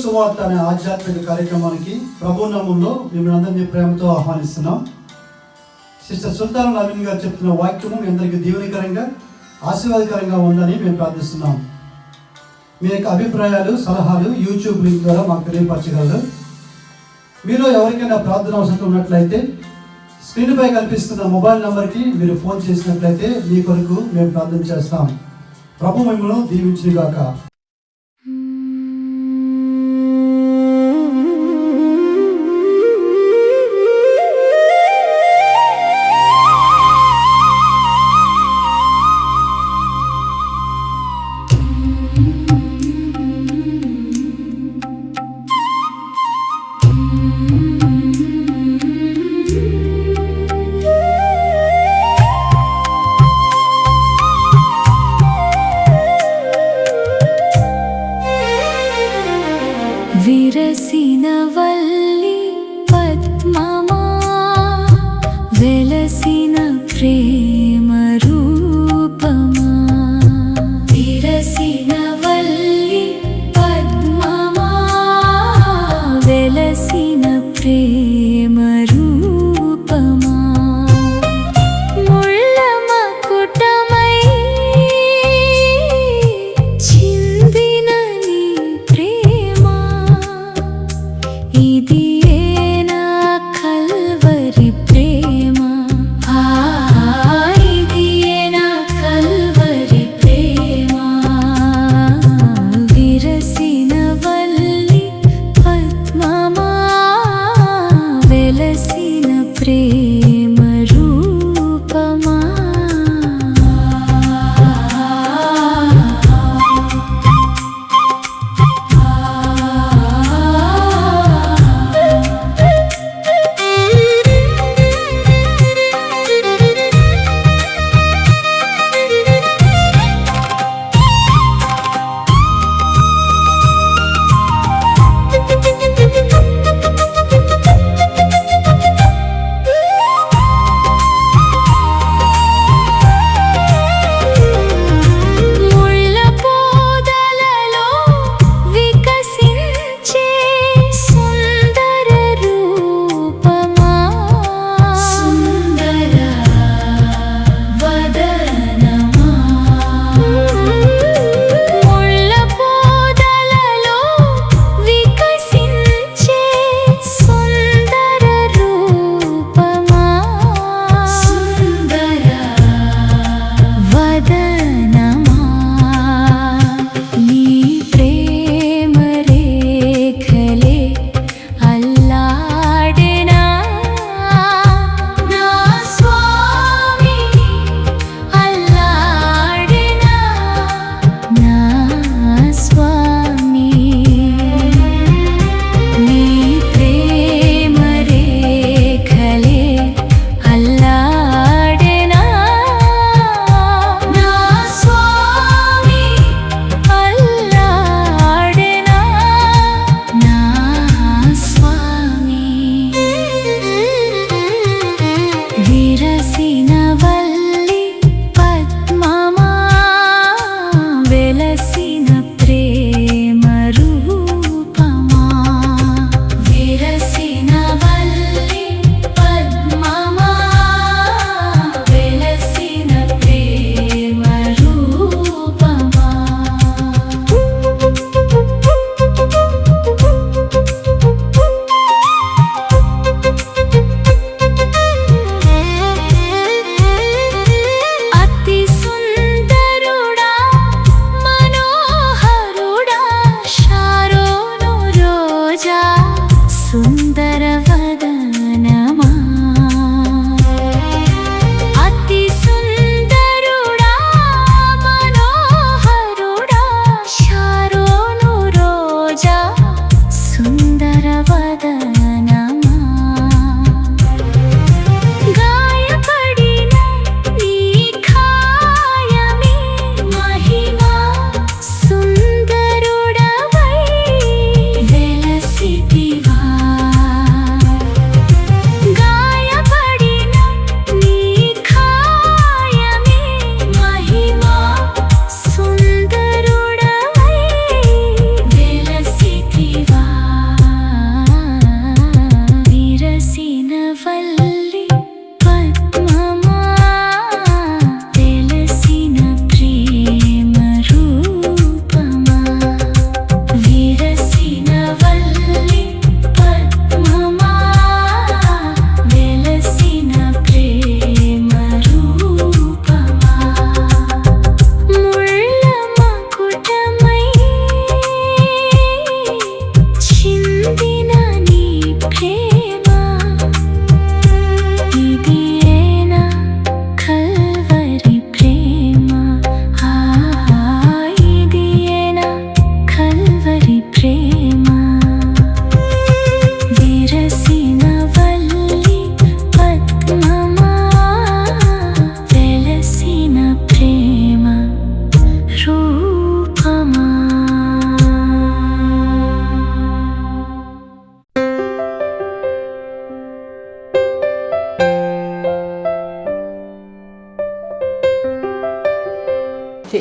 సువార్త అనే ఆధ్యాత్మిక కార్యక్రమానికి ప్రభు నామంలో మిమ్మల్ని అందరినీ ప్రేమతో ఆహ్వానిస్తున్నాం. సిస్టర్ సుల్తాన్ నవీన్ గారు చెప్తున్న వాక్యము మీ అందరికీ దీవెనకరంగా ఆశీర్వాదకరంగా ఉందని మేము ప్రార్థిస్తున్నాం. మీ యొక్క అభిప్రాయాలు సలహాలు యూట్యూబ్ లింక్ ద్వారా మాకు తెలియపరచగలరు. మీలో ఎవరికైనా ప్రార్థన అవసరం ఉన్నట్లయితే స్క్రీన్పై కనిపిస్తున్న మొబైల్ నెంబర్కి మీరు ఫోన్ చేసినట్లయితే మీ కొరకు మేము ప్రార్థన చేస్తాం. ప్రభు మిమ్మల్ని దీవించుగాక. విరసిన వల్లి పద్మమా వెలసిన ప్రేమ రూపమా, విరసిన వల్లి పద్మమా వెలసిన ప్రేమ రూపమా, ముళ్ళ మకుటమై చిందిన నీ ప్రేమ, ఇది ఏనా కల్వరి ప్రేమ,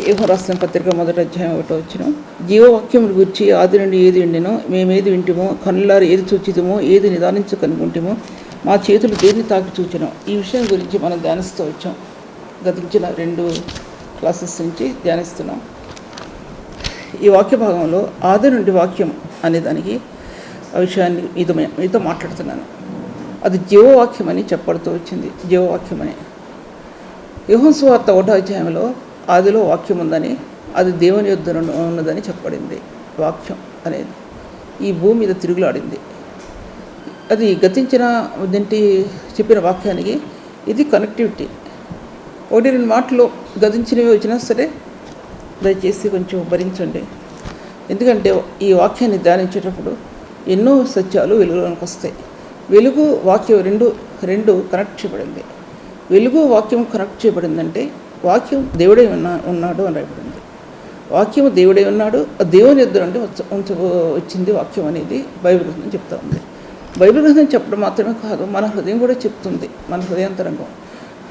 యోహాను రాసిన పత్రిక 1వ అధ్యాయం 1వ వచనం. జీవవాక్యముల గురించి ఆది నుండి ఏది ఉండినో మేమేది వింటిమో కన్నులారు ఏది చూచితమో ఏది నిదానించకనుకుంటేమో మా చేతులు దేన్ని తాకి చూచినాం. ఈ విషయం గురించి మనం ధ్యానిస్తూ వచ్చాం. గతించిన 2 క్లాసెస్ నుంచి ధ్యానిస్తున్నాం. ఈ వాక్య భాగంలో ఆది నుండి వాక్యం అనేదానికి ఆ విషయాన్ని మీతో మాట్లాడుతున్నాను. అది జీవవాక్యం అని చెప్పడుతూ వచ్చింది. జీవవాక్యం అని యోహాను సువార్త 1వ అధ్యాయంలో ఆదిలో వాక్యం ఉందని, అది దేవుని యొద్ద ఉన్నదని చెప్పబడింది. వాక్యం అనేది ఈ భూమి మీద తిరుగులాడింది. అది గతించిన చెప్పిన వాక్యానికి ఇది కనెక్టివిటీ. 1-2 మాటలు గతించినవి వచ్చినా సరే దయచేసి కొంచెం భరించండి. ఎందుకంటే ఈ వాక్యాన్ని ధ్యానించేటప్పుడు ఎన్నో సత్యాలు వెలుగులోనికి వస్తాయి. వెలుగు వాక్యం రెండు కనెక్ట్ చేయబడింది. వెలుగు వాక్యం కనెక్ట్ చేయబడిందంటే వాక్యం దేవుడే ఉన్నాడు అని రాయబడింది. వాక్యం దేవుడే ఉన్నాడు, దేవుని యొద్ద నుండి వచ్చింది వాక్యం అనేది బైబిల్ గ్రంథం చెప్తా ఉంది. బైబిల్ గ్రంథం చెప్పడం మాత్రమే కాదు, మన హృదయం కూడా చెప్తుంది. మన హృదయాంతరంగం,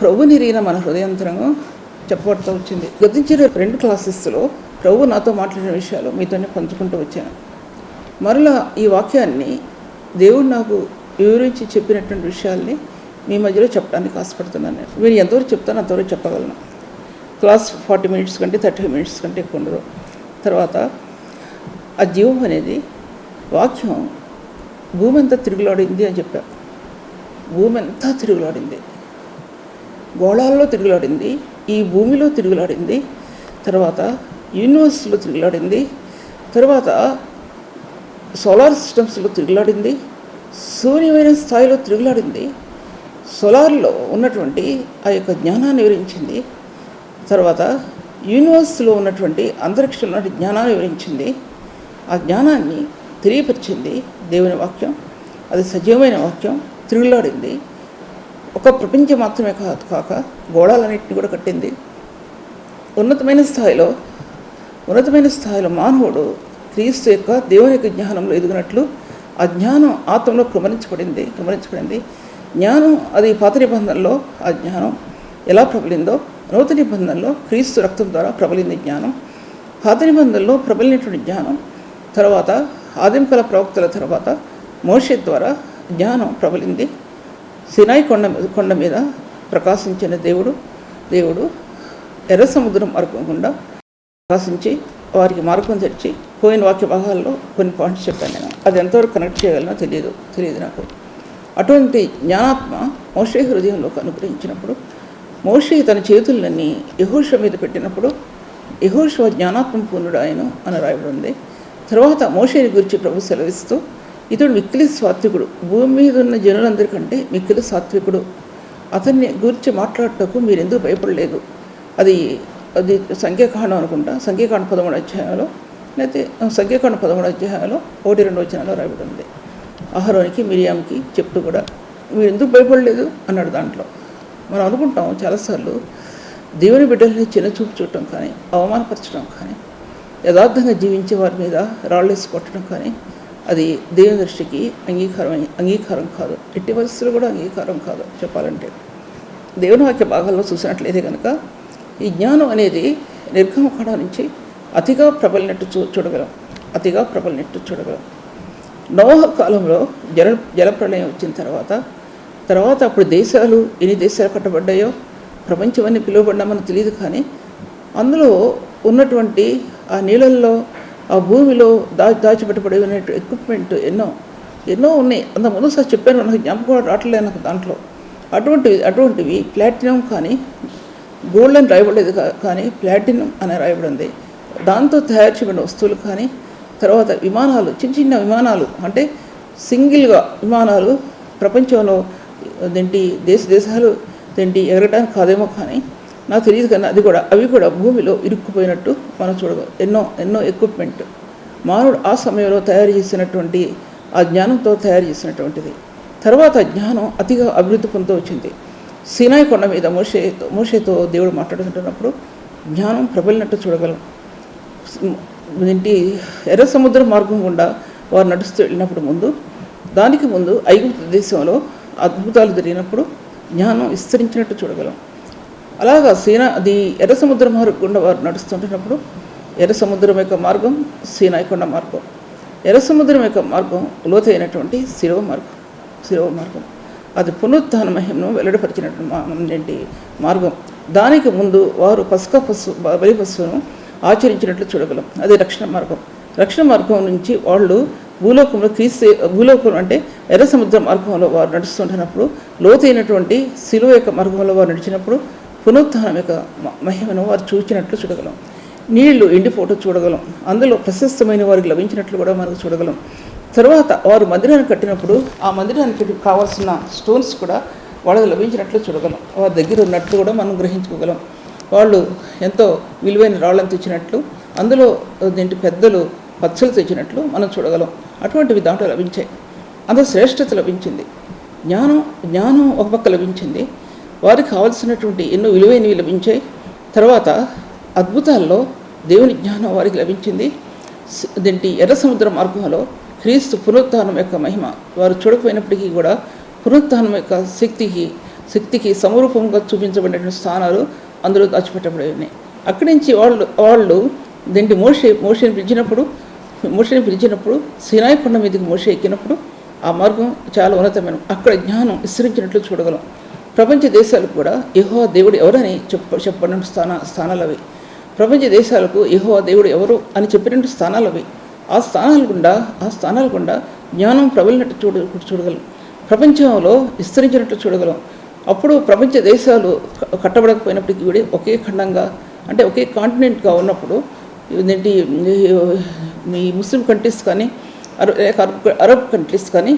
ప్రభుని ఎరిగిన మన హృదయాంతరంగం చెప్పబడుతూ వచ్చింది. గతించిన 2 క్లాసెస్లో ప్రభు నాతో మాట్లాడిన విషయాలు మీతోనే పంచుకుంటూ వచ్చాను. మరలా ఈ వాక్యాన్ని దేవుడు నాకు వివరించి చెప్పినటువంటి విషయాల్ని మీ మధ్యలో చెప్పడానికి ఆశపడుతున్నాను. నేను ఎంతవరకు చెప్తానో అంతవరకు చెప్పగలను. క్లాస్ 40 మినిట్స్ కంటే 30 మినిట్స్ కంటే ఎక్కువ ఉండదు. తర్వాత ఆ జీవం అనేది వాక్యం భూమి అంతా తిరుగులాడింది అని చెప్పాను. భూమి అంతా తిరుగులాడింది, గోళాల్లో తిరుగులాడింది, ఈ భూమిలో తిరుగులాడింది, తర్వాత యూనివర్స్లో తిరుగులాడింది, తర్వాత సోలార్ సిస్టమ్స్లో తిరుగులాడింది, శూన్యమైన స్థాయిలో తిరుగులాడింది, సోలార్లో ఉన్నటువంటి ఆ యొక్క జ్ఞానాన్ని వివరించింది, తర్వాత యూనివర్స్లో ఉన్నటువంటి అంతరిక్షంలో జ్ఞానాన్ని వివరించింది. ఆ జ్ఞానాన్ని తెలియపరిచింది దేవుని వాక్యం. అది సజీవమైన వాక్యం, తిరుగులాడింది. ఒక ప్రపంచం మాత్రమే కాక గోళాలన్నింటినీ కూడా కట్టింది. ఉన్నతమైన స్థాయిలో మానవుడు క్రీస్తు యొక్క దేవుని యొక్క జ్ఞానంలో ఎదిగినట్లు ఆ జ్ఞానం ఆత్మలో గమనించబడింది. జ్ఞానం అది పాత నిబంధనలో ఆ జ్ఞానం ఎలా ప్రబలిందో నూతన నిబంధనలో క్రీస్తు రక్తం ద్వారా ప్రబలింది జ్ఞానం. పాత నిబంధనలో ప్రబలినటువంటి జ్ఞానం తర్వాత ఆదిమకాల ప్రవక్తల తర్వాత మోషే ద్వారా జ్ఞానం ప్రబలింది. సినాయి కొండ మీద ప్రకాశించిన దేవుడు ఎర్ర సముద్రం మార్గం గుండా ప్రకాశించి వారికి మార్గం తెరిచి పోయిన వాక్య భాగాల్లో కొన్ని పాయింట్స్ చెప్పాను నేను. అది ఎంతవరకు కనెక్ట్ చేయగలనో తెలియదు నాకు. అటువంటి జ్ఞానాత్మ మోషే హృదయంలోకి అనుగ్రహించినప్పుడు, మోషే తన చేతులన్నీ యెహోషువ మీద పెట్టినప్పుడు యెహోషువ జ్ఞానాత్మ పూర్ణుడు ఆయన అని రాయబడి ఉంది. తర్వాత మోషేని గురించి ప్రభు సెలవిస్తూ, ఇతడు మిక్కిలి సాత్వికుడు, భూమి మీద ఉన్న జనులందరికంటే మిక్కిలి సాత్వికుడు, అతన్ని గురించి మాట్లాడటకు మీరు ఎందుకు భయపడలేదు. అది సంఖ్యాకాండం అనుకుంటా, సంఖ్యాకాండ 13వ అధ్యాయంలో లేకపోతే సంఖ్యాకాండ 13వ అధ్యాయంలో 1-2 వచనాల్లో రాయబడి ఉంది. అహరోనికి మిరియామ్కి చెప్తూ కూడా మీరు ఎందుకు భయపడలేదు అన్నాడు. దాంట్లో మనం అనుకుంటాం చాలాసార్లు దేవుని బిడ్డల్ని చిన్నచూపు చూడటం కానీ, అవమానపరచడం కానీ, యథార్థంగా జీవించే వారి మీద రాళ్ళేసి కొట్టడం కానీ అది దేవుని దృష్టికి అంగీకారం కాదు. ఎట్టి పరిస్థితులు కూడా అంగీకారం కాదు. చెప్పాలంటే దేవుని వాక్య భాగాల్లో చూసినట్లయితే కనుక ఈ జ్ఞానం అనేది నిర్గమకాండం నుంచి అతిగా ప్రబలినట్టు చూడగలం. నోహ కాలంలో జలప్రళయం వచ్చిన తర్వాత అప్పుడు దేశాలు ఎన్ని దేశాలు కట్టబడ్డాయో, ప్రపంచం అన్ని పిలువబడ్డా మనకు తెలియదు. కానీ అందులో ఉన్నటువంటి ఆ నీళ్ళల్లో, ఆ భూమిలో దాచిపెట్టబడి ఉన్న ఎక్విప్మెంట్ ఎన్నో ఉన్నాయి. అంత ముందు సార్ చెప్పాను, నాకు జ్ఞాపకం రావట్లేదు నాకు. దాంట్లో అటువంటివి ప్లాటినం కానీ గోల్డ్ అని రాయబడలేదు, కానీ ప్లాటినం అని రాయబడింది. దాంతో తయారు చేయబడిన వస్తువులు కానీ, తర్వాత విమానాలు, చిన్న విమానాలు, అంటే సింగిల్గా విమానాలు ప్రపంచంలో దేశాలు ఎగరడానికి కాదేమో కానీ నాకు తెలియదు. కానీ అవి కూడా భూమిలో ఇరుక్కుపోయినట్టు మనం చూడగలం. ఎన్నో ఎక్విప్మెంట్ మానవుడు ఆ సమయంలో తయారు చేసినటువంటి ఆ జ్ఞానంతో తయారు చేసినటువంటిది. తర్వాత జ్ఞానం అతిగా అభివృద్ధి పొందుతూ వచ్చింది. సినాయి కొండ మీద మోషేతో దేవుడు మాట్లాడుతుంటున్నప్పుడు జ్ఞానం ప్రబలినట్టు చూడగలం. ఎర్ర సముద్ర మార్గం గుండా వారు నడుస్తూ వెళ్ళినప్పుడు దానికి ముందు ఐగుప్తు దేశంలో అద్భుతాలు జరిగినప్పుడు జ్ఞానం విస్తరించినట్టు చూడగలం. అలాగా అది ఎర్ర సముద్ర మార్గం గుండా వారు నడుస్తుంటున్నప్పుడు ఎర్ర సముద్రం యొక్క మార్గం సీనాయి కొండ మార్గం, ఎర్ర సముద్రం యొక్క మార్గం లోతైనటువంటి శిలువ మార్గం అది పునరుత్థాన మహిమను వెల్లడిపరిచినటువంటి మార్గం. దానికి ముందు వారు బలి పశువును ఆచరించినట్లు చూడగలం. అది రక్షణ మార్గం నుంచి వాళ్ళు భూలోకంలో అంటే ఎర్ర సముద్ర మార్గంలో వారు నడుస్తుంటున్నప్పుడు లోతైనటువంటి శిలువ యొక్క మార్గంలో వారు నడిచినప్పుడు పునరుత్థానం యొక్క మహిమను వారు చూచినట్లు చూడగలం. నీళ్లు ఎండిపోవటం చూడగలం. అందులో ప్రశస్తమైన వారికి లభించినట్లు కూడా మనకు చూడగలం. తర్వాత వారు మందిరాన్ని కట్టినప్పుడు ఆ మందిరానికి కావాల్సిన స్టోన్స్ కూడా వాళ్ళకి లభించినట్లు చూడగలం. వారి దగ్గర ఉన్నట్లు కూడా మనం గ్రహించుకోగలం. వాళ్ళు ఎంతో విలువైన రాళ్ళని తెచ్చినట్లు, అందులో పెద్దలు పచ్చలు తెచ్చినట్లు మనం చూడగలం. అటువంటివి దాంట్లో లభించాయి. అందులో శ్రేష్టత లభించింది. జ్ఞానం ఒక పక్క లభించింది. వారికి కావాల్సినటువంటి ఎన్నో విలువైనవి లభించాయి. తర్వాత అద్భుతాల్లో దేవుని జ్ఞానం వారికి లభించింది. ఎర్ర సముద్ర మార్గంలో క్రీస్తు పునరుత్థానం యొక్క మహిమ వారు చూడకపోయినప్పటికీ కూడా పునరుత్థానం యొక్క శక్తికి సమరూపంగా చూపించబడిన స్థానాలు అందులో దాచిపెట్టబడి అక్కడి నుంచి వాళ్ళు మోషేని పిలిచినప్పుడు సీనాయి కొండ మీదకి మోషే ఎక్కినప్పుడు ఆ మార్గం చాలా ఉన్నతమైన, అక్కడ జ్ఞానం విస్తరించినట్లు చూడగలం. ప్రపంచ దేశాలకు కూడా యెహోవా దేవుడు ఎవరని చెప్పబడిన స్థానాలు అవి. ప్రపంచ దేశాలకు యెహోవా దేవుడు ఎవరు అని చెప్పినట్టు స్థానాలు అవి. ఆ స్థానాల గుండా జ్ఞానం ప్రబలినట్టు చూడగలం. ప్రపంచంలో విస్తరించినట్లు చూడగలం. అప్పుడు ప్రపంచ దేశాలు కట్టబడకపోయినప్పటికీ కూడా ఒకే ఖండంగా అంటే ఒకే కాంటినెంట్గా ఉన్నప్పుడు మీ ముస్లిం కంట్రీస్ కానీ అరబ్ కంట్రీస్ కానీ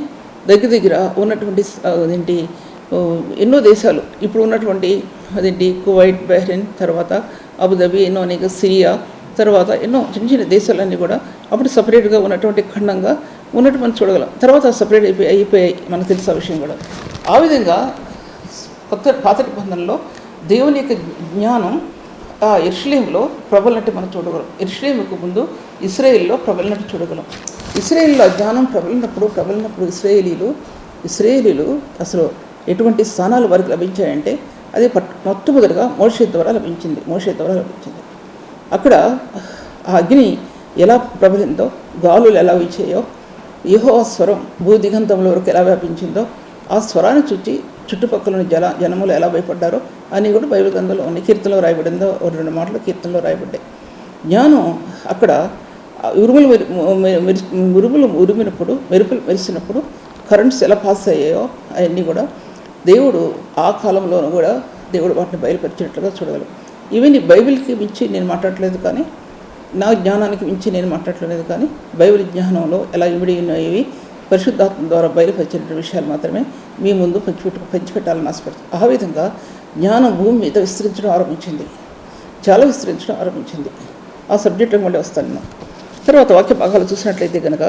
దగ్గర ఉన్నటువంటి ఎన్నో దేశాలు ఇప్పుడు ఉన్నటువంటి కువైట్, బహ్రెయిన్, తర్వాత అబుదాబి, ఎన్నో అనేక సిరియా, తర్వాత ఎన్నో చిన్న దేశాలన్నీ కూడా అప్పుడు సపరేట్గా ఉన్నటువంటి ఖండంగా ఉన్నట్టు మనం చూడగలం. తర్వాత సపరేట్ అయిపోయాయి మనకు తెలిసిన విషయం కూడా. ఆ విధంగా పాత నిబంధనలో దేవుని యొక్క జ్ఞానం ఆ యెరూషలేములో ప్రబలినట్టు మనం చూడగలం. యెరూషలేముకు ముందు ఇశ్రాయేలులో ప్రబలినట్టు చూడగలం. ఇశ్రాయేలులో జ్ఞానం ప్రబలినప్పుడు ఇశ్రాయేలీలు అసలు ఎటువంటి స్థానాలు వారికి లభించాయంటే అది మొట్టమొదటిగా మోషే ద్వారా లభించింది. అక్కడ ఆ అగ్ని ఎలా ప్రబలిందో, గాలులు ఎలా వీచాయో, యెహోవా స్వరం భూదిగంతంలో వరకు ఎలా వ్యాపించిందో, ఆ స్వరాన్ని చూచి చుట్టుపక్కల జనములు ఎలా భయపడ్డారో అని కూడా బైబిల్ గ్రంథంలో ఉన్నాయి. కీర్తనలో రాయబడిందో 2 మాటలు కీర్తనలో రాయబడ్డాయి. జ్ఞానం అక్కడ ఉరుములు ఉరిమినప్పుడు, మెరుపులు మెరిసినప్పుడు కరెంట్స్ ఎలా పాస్ అయ్యాయో అవన్నీ కూడా దేవుడు ఆ కాలంలోనూ కూడా దేవుడు వాటిని బయలుపరిచినట్లుగా చూడగలం. ఇవన్నీ బైబిల్కి మించి నేను మాట్లాడలేదు, కానీ నా జ్ఞానానికి మించి నేను మాట్లాడలేదు, కానీ బైబిల్ జ్ఞానంలో ఎలా ఇమిడి ఉన్నాయి పరిశుద్ధాత్మ ద్వారా బయలుపరిచిన విషయాలు మాత్రమే మీ ముందు పంచిపెట్టాలని ఆశపడుతుంది. ఆ విధంగా జ్ఞానం భూమి మీద చాలా విస్తరించడం ఆరంభించింది. ఆ సబ్జెక్టు మళ్ళీ వస్తాను నేను. తర్వాత వాక్య భాగాలు చూసినట్లయితే కనుక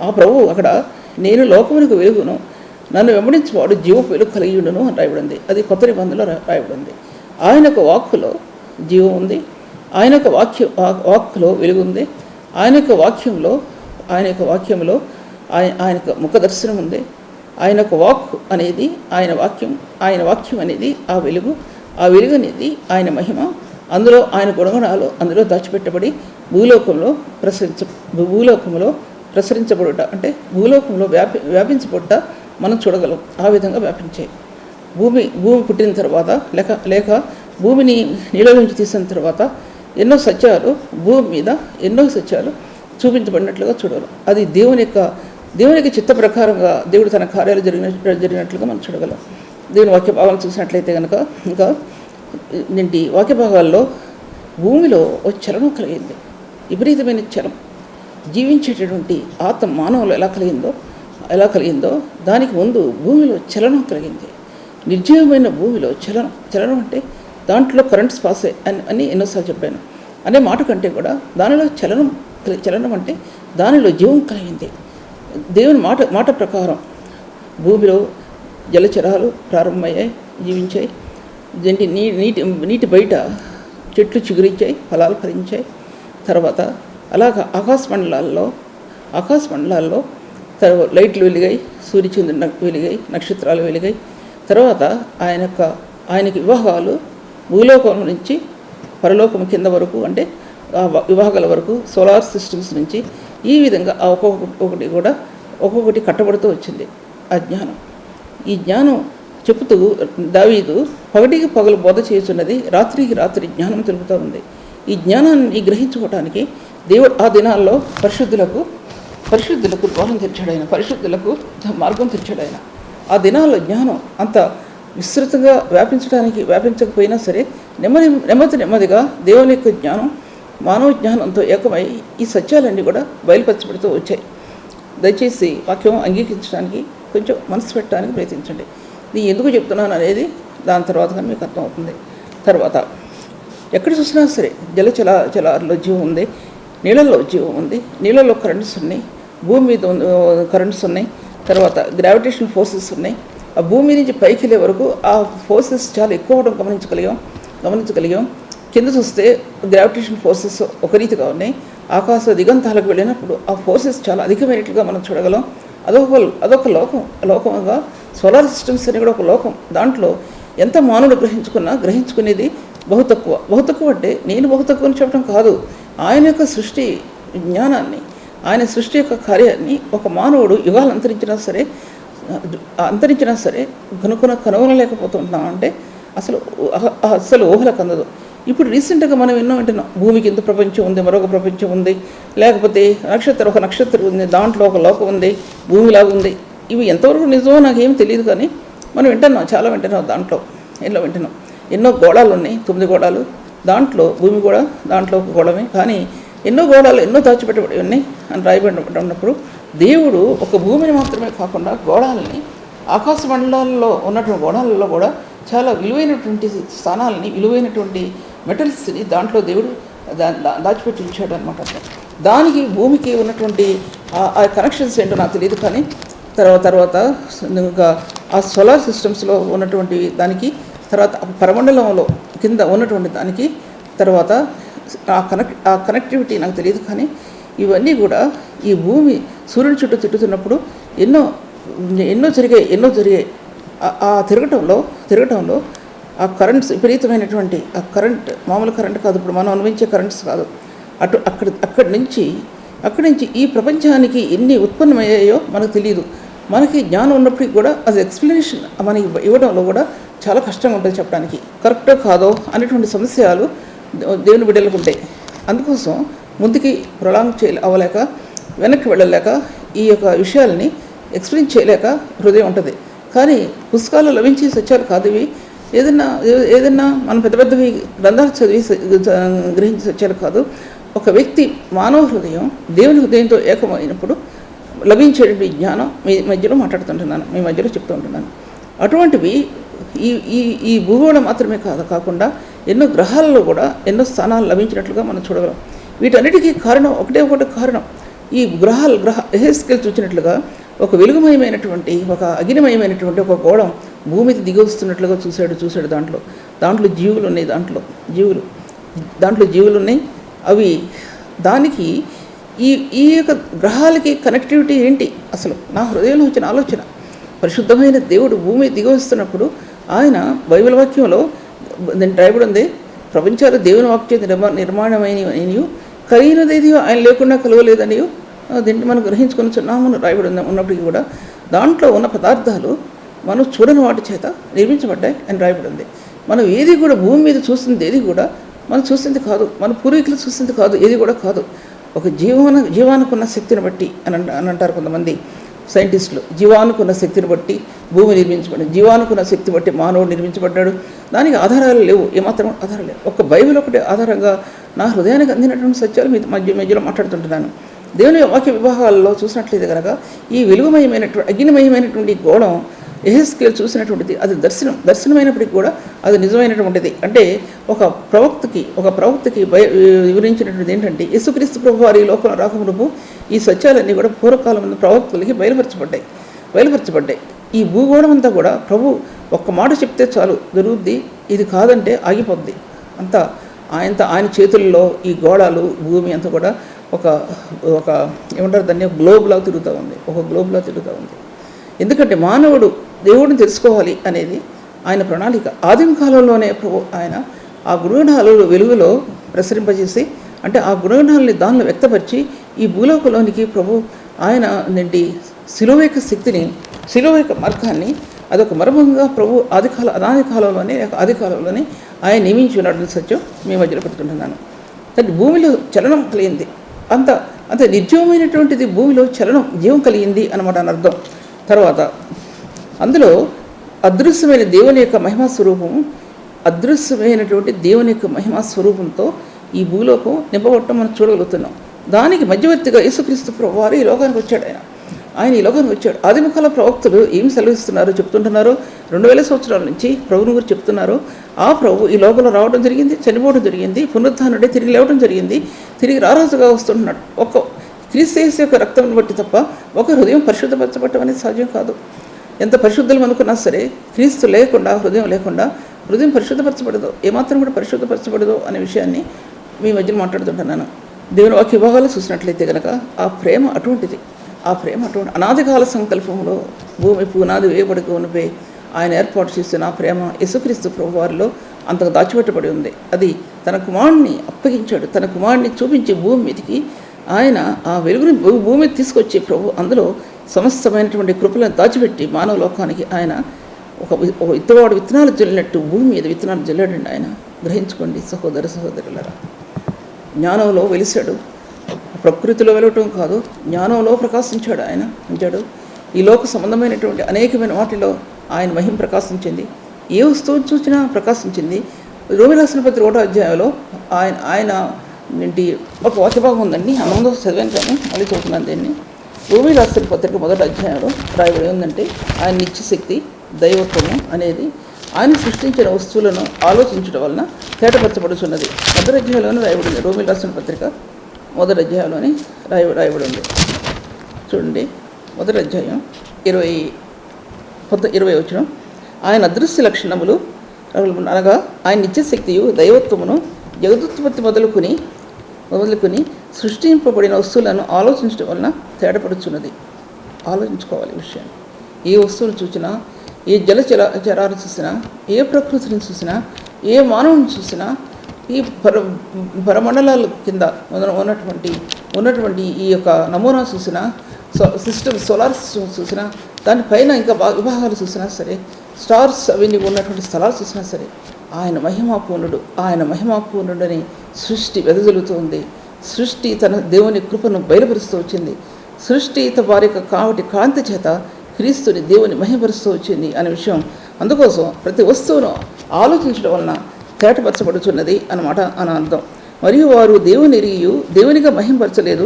ఆ ప్రభువు అక్కడ నేను లోకమునకు వెలుగును, నన్ను వెంబడించేవాడు జీవపు వెలుగు కలిగి ఉండును అని రాయబడింది. అది కొత్త నిబంధనలో రాయబడింది. ఆయన యొక్క వాక్కులో జీవం ఉంది, ఆయన యొక్క వాక్కులో వెలుగు ఉంది, ఆయన యొక్క వాక్యంలో ఆయన యొక్క ముఖ దర్శనం ఉంది. ఆయన యొక్క వాక్ అనేది ఆయన వాక్యం అనేది ఆ వెలుగు అనేది ఆయన మహిమ, అందులో ఆయన గుణగణాలు అందులో దాచిపెట్టబడి భూలోకంలో ప్రసరించబడుట అంటే భూలోకంలో వ్యాపించబడుట మనం చూడగలం. ఆ విధంగా వ్యాపించాయి. భూమి పుట్టిన తర్వాత లేక భూమిని నీళ్ళ నుంచి తీసిన తర్వాత ఎన్నో సత్యాలు భూమి మీద చూపించబడినట్లుగా చూడగలం. అది దేవుని యొక్క చిత్త ప్రకారంగా దేవుడు తన కార్యాలు జరిగినట్లుగా మనం చూడగలం. దేవుని వాక్య భాగాలు చూసినట్లయితే కనుక ఇంకా వాక్య భాగాల్లో భూమిలో ఒక చలనం కలిగింది, విపరీతమైన చలం. జీవించేటటువంటి ఆత్మ మానవులు ఎలా కలిగిందో దానికి ముందు భూమిలో చలనం కలిగింది. నిర్జీవమైన భూమిలో చలనం అంటే దాంట్లో కరెంట్స్ పాస్ అని ఎన్నోసార్లు చెప్పాను అనే మాట కంటే కూడా దానిలో చలనం అంటే దానిలో జీవం కలిగింది. దేవుని మాట ప్రకారం భూమిలో జలచరాలు ప్రారంభమయ్యాయి, జీవించాయి. నీటి బయట చెట్లు చిగురించాయి, ఫలాలు ఫలించాయి. తర్వాత అలాగా ఆకాశ మండలాల్లో లైట్లు వెలిగాయి, సూర్యచంద్రుడు వెలిగాయి, నక్షత్రాలు వెలిగాయి. తర్వాత ఆయన యొక్క ఆయనకి విభాగాలు భూలోకం నుంచి పరలోకం కింద వరకు, అంటే ఆ విభాగాల వరకు, సోలార్ సిస్టమ్స్ నుంచి ఈ విధంగా ఆ ఒక్కొక్కటి కూడా ఒక్కొక్కటి కట్టబడుతూ వచ్చింది ఆ జ్ఞానం. ఈ జ్ఞానం చెబుతూ దావీదు పగటికి పగలు బోధ చేస్తున్నది, రాత్రికి రాత్రి జ్ఞానం తెలుపుతూ ఉంది. ఈ జ్ఞానాన్ని గ్రహించుకోవడానికి దేవుడు ఆ దినాల్లో పరిశుద్ధులకు ద్వారం తెచ్చాడు ఆయన, పరిశుద్ధులకు మార్గం తెచ్చాడు ఆయన. ఆ దినాల్లో జ్ఞానం అంత విస్తృతంగా వ్యాపించకపోయినా సరే నెమ్మదిగా దేవుని యొక్క జ్ఞానం మానవ జ్ఞానంతో ఏకమై ఈ సత్యాలన్నీ కూడా బయలుపరచబడుతూ వచ్చాయి. దయచేసి వాక్యం అంగీకరించడానికి కొంచెం మనసు పెట్టడానికి ప్రయత్నించండి. నేను ఎందుకు చెప్తున్నాను అనేది దాని తర్వాత కానీ మీకు అర్థమవుతుంది. తర్వాత ఎక్కడ చూసినా సరే జలాల్లో జీవం ఉంది, నీళ్ళల్లో జీవం ఉంది, నీళ్ళల్లో కరెంట్స్ ఉన్నాయి, భూమి మీద కరెంట్స్ ఉన్నాయి, తర్వాత గ్రావిటేషనల్ ఫోర్సెస్ ఉన్నాయి. ఆ భూమి నుంచి పైకి వెళ్ళే వరకు ఆ ఫోర్సెస్ చాలా ఎక్కువ అవడం గమనించగలిగాం. కింద చూస్తే గ్రావిటేషన్ ఫోర్సెస్ ఒక రీతిగా ఉన్నాయి, ఆకాశ దిగంతాలకు వెళ్ళినప్పుడు ఆ ఫోర్సెస్ చాలా అధికమైనట్లుగా మనం చూడగలం. అదొక లోకంగా సోలార్ సిస్టమ్స్ అని కూడా ఒక లోకం. దాంట్లో ఎంత మానవుడు గ్రహించుకునేది బహు తక్కువ అంటే నేను బహు తక్కువ అని చెప్పడం కాదు. ఆయన యొక్క సృష్టి జ్ఞానాన్ని, ఆయన సృష్టి యొక్క కార్యాన్ని ఒక మానవుడు యుగాలు అంతరించినా సరే కనుగొనలేకపోతున్నాం అంటే అసలు ఊహలకు అందదు. ఇప్పుడు రీసెంట్గా మనం ఎన్నో వింటున్నాం, భూమికి ఇంత ప్రపంచం ఉంది, మరొక ప్రపంచం ఉంది, లేకపోతే ఒక నక్షత్రం ఉంది, దాంట్లో ఒక లోకం ఉంది, భూమిలాగా ఉంది. ఇవి ఎంతవరకు నిజమో నాకేం తెలియదు, కానీ మనం చాలా వింటున్నాం. వింటున్నాం ఎన్నో గోళాలు ఉన్నాయి, 9 గోళాలు. దాంట్లో భూమి కూడా దాంట్లో ఒక గోళమే. కానీ ఎన్నో గోళాలు ఎన్నో దాచిపెట్టబడి ఉన్నాయి అని రాయబడినప్పుడు దేవుడు ఒక భూమిని మాత్రమే కాకుండా గోళాలని, ఆకాశ మండలాల్లో ఉన్నటువంటి గోళాలలో కూడా చాలా విలువైనటువంటి స్థానాలని, విలువైనటువంటి మెటల్స్ని దాంట్లో దేవుడు దాచిపెట్టి ఉంచాడు అనమాట. దానికి భూమికి ఉన్నటువంటి ఆ కనెక్షన్స్ ఏంటో నాకు తెలియదు, కానీ తర్వాత ఇంకా ఆ సోలార్ సిస్టమ్స్లో ఉన్నటువంటి దానికి, తర్వాత పరమండలంలో కింద ఉన్నటువంటి దానికి, తర్వాత ఆ కనెక్టివిటీ నాకు తెలియదు. కానీ ఇవన్నీ కూడా ఈ భూమి సూర్యుని చుట్టూ తిరుగుతున్నప్పుడు ఎన్నో జరిగాయి. ఆ తిరగటంలో ఆ కరెంట్స్ విపరీతమైనటువంటి ఆ కరెంట్, మామూలు కరెంట్ కాదు, ఇప్పుడు మనం అనుభవించే కరెంట్స్ కాదు. అక్కడి నుంచి ఈ ప్రపంచానికి ఎన్ని ఉత్పన్నమయ్యాయో మనకు తెలియదు. మనకి జ్ఞానం ఉన్నప్పటికీ కూడా అది ఎక్స్ప్లెనేషన్ మనకి ఇవ్వడంలో కూడా చాలా కష్టంగా ఉంటుంది చెప్పడానికి. కరెక్టో కాదో అనేటువంటి సమస్యలు దేవుని బిడ్డలకు ఉంటాయి. అందుకోసం ముందుకి ప్రొలాంగ్ అవ్వలేక, వెనక్కి వెళ్ళలేక, ఈ యొక్క విషయాలని ఎక్స్ప్లెయిన్ చేయలేక హృదయం ఉంటుంది. కానీ పుస్తకాలు లభించే సత్యాలు కాదు ఇవి. ఏదైనా మనం పెద్దవి గ్రంథాలు చదివి గ్రహించే సత్యాలు కాదు. ఒక వ్యక్తి మానవ హృదయం దేవుని హృదయంతో ఏకమైనప్పుడు లభించేటువంటి జ్ఞానం మీ మధ్యలో చెప్తూ ఉంటున్నాను. అటువంటివి ఈ భూగోళం మాత్రమే కాకుండా ఎన్నో గ్రహాలలో కూడా ఎన్నో స్థానాలు లభించినట్లుగా మనం చూడగలం. వీటన్నిటికీ కారణం ఒకటే కారణం. ఈ ఎహెస్కేల్ చూసినట్లుగా ఒక వెలుగుమయమైనటువంటి, ఒక అగ్నిమయమైనటువంటి ఒక గోళం భూమికి దిగి వస్తున్నట్లుగా చూశాడు. దాంట్లో జీవులు ఉన్నాయి, దాంట్లో జీవులు ఉన్నాయి. అవి దానికి ఈ యొక్క గ్రహాలకి కనెక్టివిటీ ఏంటి? అసలు నా హృదయంలో వచ్చిన ఆలోచన, పరిశుద్ధమైన దేవుడు భూమి దిగి వస్తున్నప్పుడు ఆయన బైబిల్ వాక్యంలో దాన్ని రాయబడి ఉంది, ప్రపంచాలు దేవుని వాక్య నిర్మాణమైనవి, కలిగినదేది ఆయన లేకుండా కలవలేదని దీన్ని మనం గ్రహించుకొని రాయబడి ఉన్నప్పటికీ కూడా దాంట్లో ఉన్న పదార్థాలు మనం చూడని వాటి చేత నిర్మించబడ్డాయి అని రాయబడి ఉంది. మనం ఏది కూడా భూమి మీద చూస్తుంది ఏది కూడా మనం చూసింది కాదు, మన పూర్వీకులు చూసింది కాదు, ఏది కూడా కాదు. ఒక జీవానుకున్న శక్తిని బట్టి అని అంటారు కొంతమంది సైంటిస్టులు. జీవానుకున్న శక్తిని బట్టి భూమి నిర్మించబడింది, జీవానుకున్న శక్తి బట్టి మానవుడు నిర్మించబడ్డాడు. దానికి ఆధారాలు లేవు, ఏమాత్రం ఆధారాలు లేవు. ఒక బైబిల్ ఒకటి ఆధారంగా నా హృదయానికి అందినటువంటి సత్యాలు మధ్యలో మాట్లాడుతుంటున్నాను. దేవుని వాక్య విభాగాల్లో చూసినట్లయితే కనుక ఈ వెలుగుమయమైనటువంటి, అగ్నిమయమైనటువంటి గోళం ఎహెస్కేల్ చూసినటువంటిది, అది దర్శనమైనప్పటికీ కూడా అది నిజమైనటువంటిది. అంటే ఒక ప్రవక్తకి వివరించినటువంటిది ఏంటంటే, యేసుక్రీస్తు ప్రభు వారి లోకంలో రాకమునుపు ఈ సత్యాలన్నీ కూడా పూర్వకాలం ప్రవక్తలకి బయలుపరచబడ్డాయి. ఈ భూగోళం అంతా కూడా ప్రభు ఒక్క మాట చెప్తే చాలు జరుగుద్ది, ఇది కాదంటే ఆగిపోద్ది. అంతా ఆయన చేతుల్లో ఈ గోళాలు, భూమి అంతా కూడా ఒక ఏమంటారు దాన్ని, గ్లోబ్లా తిరుగుతూ ఉంది. ఎందుకంటే మానవుడు దేవుడిని తెలుసుకోవాలి అనేది ఆయన ప్రణాళిక. ఆదిమ కాలంలోనే ప్రభు ఆయన ఆ గుణగణాలు వెలుగులో ప్రసరింపజేసి, అంటే ఆ గుణగణాలని దానిలో వ్యక్తపరిచి ఈ భూలోకంలోనికి ప్రభు ఆయన నుండి శిలువ యొక్క శక్తిని, శిలువ యొక్క మార్గాన్ని అదొక మర్మంగా ప్రభు అనాది కాలంలోనే ఆయన నియమించి ఉన్నాడని సత్యం మీ మధ్యలో పెడుతుంటున్నాను. కానీ భూమిలో చలనం కలిగింది, అంత నిర్జీవమైనటువంటిది భూమిలో చలనం, జీవం కలిగింది అన్నమాట అని అర్థం. తర్వాత అందులో అదృశ్యమైన దేవుని యొక్క మహిమా స్వరూపము, అదృశ్యమైనటువంటి దేవుని యొక్క మహిమా స్వరూపంతో ఈ భూలోకం నింపబడటం మనం చూడగలుగుతున్నాం. దానికి మధ్యవర్తిగా యేసుక్రీస్తు ప్రభు వారు ఈ లోకానికి వచ్చాడు. ఆయన ఈ లోకానికి వచ్చాడు. ఆదిమకాల ప్రవక్తలు ఏమి సెలవిస్తున్నారో చెప్తుంటున్నారో, 2000 సంవత్సరాల నుంచి ప్రభుని గురించి చెప్తున్నారు. ఆ ప్రభు ఈ లోకంలో రావడం జరిగింది, చనిపోవడం జరిగింది, పునరుద్ధానుడే తిరిగి లేవడం జరిగింది, తిరిగి రారాజుగా వస్తుంటున్నాడు. క్రీస్తు యొక్క రక్తం బట్టి తప్ప ఒక హృదయం పరిశుద్ధపరచబడటం అనేది సాధ్యం కాదు. ఎంత పరిశుద్ధులు అనుకున్నా సరే క్రీస్తు లేకుండా, హృదయం లేకుండా హృదయం పరిశుద్ధపరచబడదు, ఏమాత్రం కూడా పరిశుద్ధపరచబడదు అనే విషయాన్ని మీ మధ్యలో మాట్లాడుతుంటున్నాను. దేవుని వాక్య విభాగాలు చూసినట్లయితే కనుక ఆ ప్రేమ అటువంటిది. అనాదికాల సంకల్పంలో భూమి పునాది వేయబడికి ఉన్నపై ఆయన ఏర్పాటు చేసిన ఆ ప్రేమ యేసుక్రీస్తు ప్రభు వారిలో అంతగా దాచిపెట్టబడి ఉంది. అది తన కుమారుడిని అప్పగించాడు, తన కుమారుడిని చూపించి భూమి మీదకి ఆయన ఆ వెలుగుని భూమి మీద తీసుకొచ్చే ప్రభు అందులో సమస్తమైనటువంటి కృపలను దాచిపెట్టి మానవ లోకానికి ఆయన ఒక ఇత్తవాడు విత్తనాలు జల్లినట్టు భూమి మీద విత్తనాలు జల్లాడండి. ఆయన గ్రహించుకోండి సహోదర సహోదరులరా. జ్ఞానంలో వెలిశాడు, ప్రకృతిలో వెలవటం కాదు, జ్ఞానంలో ప్రకాశించాడు. ఆయన ఉంచాడు. ఈ లోక సంబంధమైనటువంటి అనేకమైన వాటిలో ఆయన మహిమ ప్రకాశించింది, ఏ వస్తువుని చూసినా ప్రకాశించింది. రోమిల రాసిన పత్రిక 1వ అధ్యాయంలో ఆయన నుండి ఒక వాక్యభాగం ఉందండి, అనందో చదివాను కానీ మళ్ళీ చదువుతున్నాను దీన్ని. రోమిల రాసిన పత్రిక 1వ అధ్యాయంలో రాయబడి ఉందంటే ఆయన నిత్యశక్తి, దైవత్వము అనేది ఆయన సృష్టించిన వస్తువులను ఆలోచించడం వలన తేటపరచబడుతున్నది. 1వ అధ్యాయంలోనే రాయబడింది. రోమిల రాసిన పత్రిక 1వ అధ్యాయంలోనే రాయబడి ఉంది. చూడండి, 1వ అధ్యాయం 20 వచనం. ఆయన అదృశ్య లక్షణములు అనగా ఆయన నిత్యశక్తియు దైవత్వమును జగదుత్పత్తి మొదలుకొని సృష్టింపబడిన వస్తువులను ఆలోచించడం వలన తేటపడుచున్నది. ఆలోచించుకోవాలి విషయాన్ని. ఏ వస్తువును చూసినా, ఏ జలచరాలు చూసినా, ఏ ప్రకృతిని చూసినా, ఏ మానవుని చూసినా, ఈ పరమండలాల కింద ఉన్నటువంటి ఈ యొక్క నమూనా చూసినా, సోలార్ సిస్టమ్ చూసినా, దానిపైన ఇంకా విభాగాలు చూసినా సరే, స్టార్స్ అవన్నీ ఉన్నటువంటి స్థలాలు చూసినా సరే, ఆయన మహిమాపూర్ణుడని సృష్టి వెదజల్లుతుంది. సృష్టి తన దేవుని కృపను బయలుపరుస్తూ వచ్చింది. సృష్టి వారి యొక్క కాంతి చేత క్రీస్తుని దేవుని మహిమపరుస్తూ వచ్చింది అనే విషయం. అందుకోసం ప్రతి వస్తువును ఆలోచించడం వలన తేటపరచబడుతున్నది అన్నమాట అని అర్థం. మరియు వారు దేవుని ఎరిగియు దేవునిగా మహిమపరచలేదు,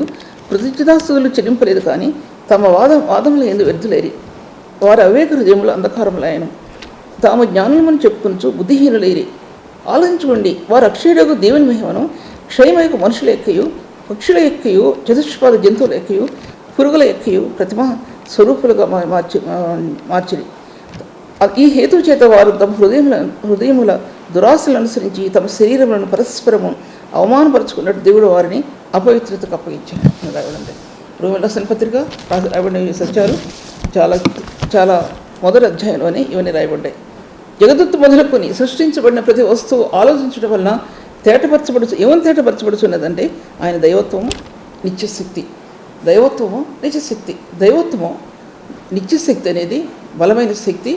కృతజ్ఞతాస్తుతులు చెల్లింపలేదు, కానీ తమ వాదములు ఎందు వ్యర్థులేరి వారి అవివేక హృదయములు అంధకారములైన తాము జ్ఞానములను చెప్పుకొనుచు బుద్ధిహీనులేరి. ఆలోచించుకోండి, వారు అక్షయుడకు దేవుని మహిమను క్షయమయకు మనుషుల ఎక్కయు, పక్షుల ఎక్కయు, చతుష్పాద జంతువుల ఎక్కయు, పురుగుల ఎక్కయు ప్రతిమా స్వరూపులుగా మార్చిరి. ఈ హేతు చేత వారు తమ హృదయముల దురాశలను అనుసరించి తమ శరీరములను పరస్పరము అవమానపరుచుకున్నట్టు దేవుడు వారిని అపవిత్రతకు అప్పగించారు. రాయబడింది. రోమిల రాసిన పత్రిక రాయబడిన సత్యాలు చాలా 1వ అధ్యాయంలోనే ఇవన్నీ రాయబడ్డాయి. జగత్తు మొదలుకొని సృష్టించబడిన ప్రతి వస్తువు ఆలోచించడం వలన ఏమని తేటపరచబడుతున్నదంటే ఆయన దైవత్వము, నిత్యశక్తి. దైవత్వము నిత్యశక్తి అనేది బలమైన శక్తి.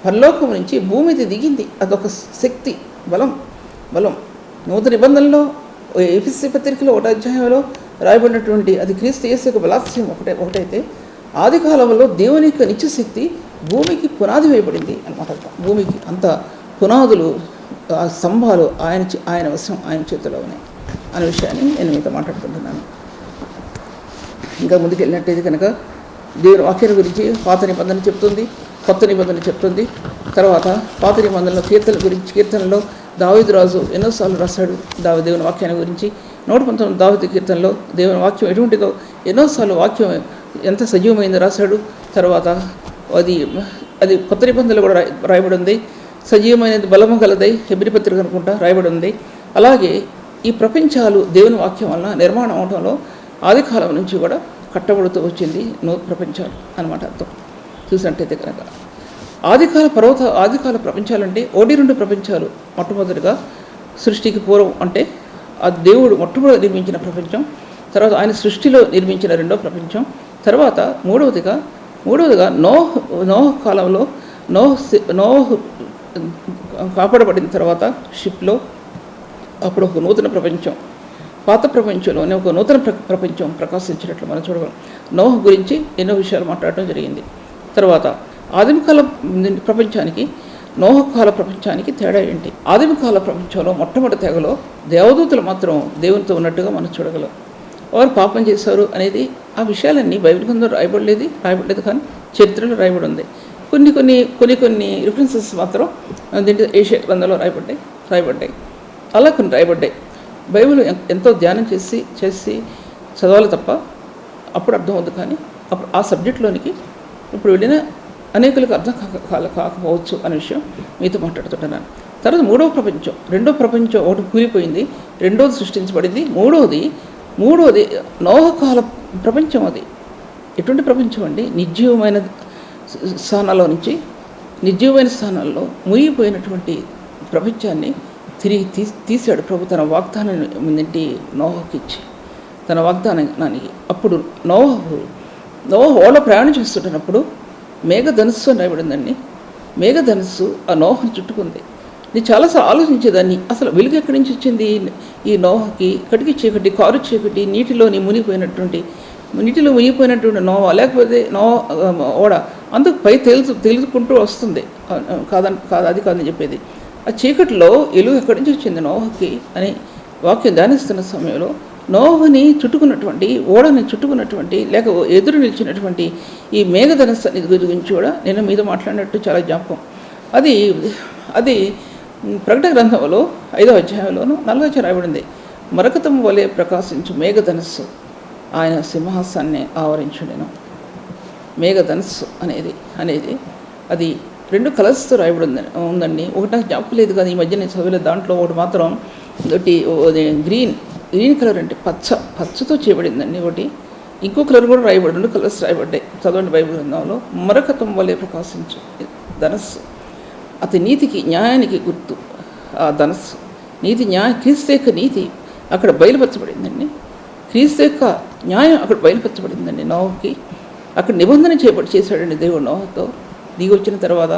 పరలోకం నుంచి భూమి మీద దిగింది. అదొక శక్తి, బలం. నూతన నిబంధనలో ఎఫెసీ పత్రికలో 1వ అధ్యాయంలో రాయబడినటువంటి అది క్రీస్తు యేసు యొక్క బలాస్యం ఒకటైతే, ఆది కాలంలో దేవుని యొక్క నిత్యశక్తి భూమికి పునాది వేయబడింది అన్నమాట. భూమికి అంత పునాదులు, స్తంభాలు ఆయన వశం, ఆయన చేతిలో ఉన్నాయి అనే విషయాన్ని నేను మీతో మాట్లాడుకుంటున్నాను. ఇంకా ముందుకు వెళ్ళినట్టయితే కనుక దేవుని వాక్యం గురించి పాత నిబంధన చెప్తుంది, కొత్త నిబంధన చెప్తుంది. తర్వాత పాత నిబంధనలో కీర్తనలో దావీదు రాజు ఎన్నోసార్లు రాశాడు దేవుని వాక్యాన్ని గురించి. 119 దావీదు కీర్తనలో దేవుని వాక్యం ఎటువంటిదో ఎన్నోసార్లు వాక్యం ఎంత సజీవమైందో రాశాడు. తర్వాత అది కొత్త నిబంధనలు కూడా రాయబడి ఉంది. సజీవమైనది, బలము గలదై హెబ్రీ పత్రిక అనుకుంటా రాయబడి ఉంది. అలాగే ఈ ప్రపంచాలు దేవుని వాక్యం వలన నిర్మాణం అవడంలో ఆది కాలం నుంచి కూడా కట్టబడుతూ వచ్చింది ప్రపంచాలు అన్నమాట అర్థం చూసినట్టయితే కనుక. ఆదికాల ప్రపంచాలంటే 1-2 ప్రపంచాలు. మొట్టమొదటిగా సృష్టికి పూర్వం అంటే ఆ దేవుడు మొట్టమొదటి నిర్మించిన ప్రపంచం, తర్వాత ఆయన సృష్టిలో నిర్మించిన రెండో ప్రపంచం, తర్వాత మూడవదిగా నోహ్ కాలంలో నోహ్ కాపాడబడిన తర్వాత షిప్లో అప్పుడు ఒక నూతన ప్రపంచం, పాత ప్రపంచంలోనే ఒక నూతన ప్రపంచం ప్రకాశించినట్లు మనం చూడగలం. నోహ్ గురించి ఎన్నో విషయాలు మాట్లాడటం జరిగింది. తర్వాత ఆదిమకాల ప్రపంచానికి నోహకాల ప్రపంచానికి తేడా ఏంటి? ఆదిమకాల ప్రపంచంలో మొట్టమొదటి తెగలో దేవదూతలు మాత్రం దేవునితో ఉన్నట్టుగా మనం చూడగలం. వారు పాపం చేశారు అనేది ఆ విషయాలన్నీ బైబిల్ గ్రంథంలో రాయబడలేదు కానీ చరిత్రలో రాయబడి ఉంది. కొన్ని రిఫరెన్సెస్ మాత్రం దీంట్లో ఏషియా గ్రంథంలో రాయబడ్డాయి. అలా కొన్ని రాయబడ్డాయి. బైబిల్ ఎంతో ధ్యానం చేసి చదవాలి తప్ప అప్పుడు అర్థం అవుతుంది. కానీ అప్పుడు ఆ సబ్జెక్టులోనికి ఇప్పుడు వెళ్ళిన అనేకులకు అర్థం కాకపోవచ్చు అనే విషయం మీతో మాట్లాడుతుంటున్నాను. తర్వాత రెండో ప్రపంచం ఒకటి కూలిపోయింది, రెండోది సృష్టించబడింది, మూడోది నోహకాల ప్రపంచం. అది ఎటువంటి ప్రపంచం అండి? నిర్జీవమైన స్థానాల్లో మునిగిపోయినటువంటి ప్రపంచాన్ని తిరిగి తీశాడు ప్రభు తన వాగ్దానాన్ని నోహకి ఇచ్చి, తన వాగ్దానానికి. అప్పుడు నోహ ఓడ ప్రయాణం చేస్తుంటున్నప్పుడు మేఘధనుస్సు అని రాయబడిందండి. మేఘధనుస్సు ఆ నోహని చుట్టుకుంది. నేను చాలాసార్లు ఆలోచించేదాన్ని, అసలు వెలుగు ఎక్కడి నుంచి వచ్చింది ఈ నోహకి? కటికి చీకటి, కారు చీకటి, నీటిలో మునిగిపోయినటువంటి నోవ, లేకపోతే ఓడ అందుకు పై తేలుకుంటూ వస్తుంది. అది కాదని చెప్పేది. ఆ చీకటిలో వెలుగు ఎక్కడి నుంచి వచ్చింది నోహకి అని వాక్యం ధ్యానిస్తున్న సమయంలో నోహని చుట్టుకున్నటువంటి, ఓడని చుట్టుకున్నటువంటి, లేక ఎదురు నిలిచినటువంటి ఈ మేఘధనస్సు గురించి కూడా నేను మీద మాట్లాడినట్టు చాలా జ్ఞాపకం. అది ప్రకటన గ్రంథంలో 5వ అధ్యాయంలోనూ 4వ అధ్యాయం రాయబడింది. మరకతం వలె ప్రకాశించు మేఘధనస్సు ఆయన సింహాసనాన్ని ఆవరించుడెను. మేఘధనస్సు అనేది అది 2 కలర్స్తో రాయబడి ఉందండి. ఒకటి నాకు జ్ఞాపకం లేదు కానీ ఈ మధ్య నేను చదివలేదు. దాంట్లో ఒకటి మాత్రం గ్రీన్ కలర్ అంటే పచ్చతో చేయబడిందండి. ఒకటి ఇంకో కలర్ కూడా రాయబడి 2 కలర్స్ రాయబడ్డాయి. చదవండి బైబిల్ గ్రంథంలో. మరకతం వలె ప్రకాశించు ధనస్సు అతి నీతికి న్యాయానికి గుర్తు. ఆ ధనస్సు క్రీస్తు యొక్క నీతి అక్కడ బయలుపరచబడిందండి. క్రీస్తు యొక్క న్యాయం అక్కడ బయలుపరచబడిందండి నోహకి. అక్కడ నిబంధన చేశాడండి దేవుడు నోహతో. దిగి వచ్చిన తర్వాత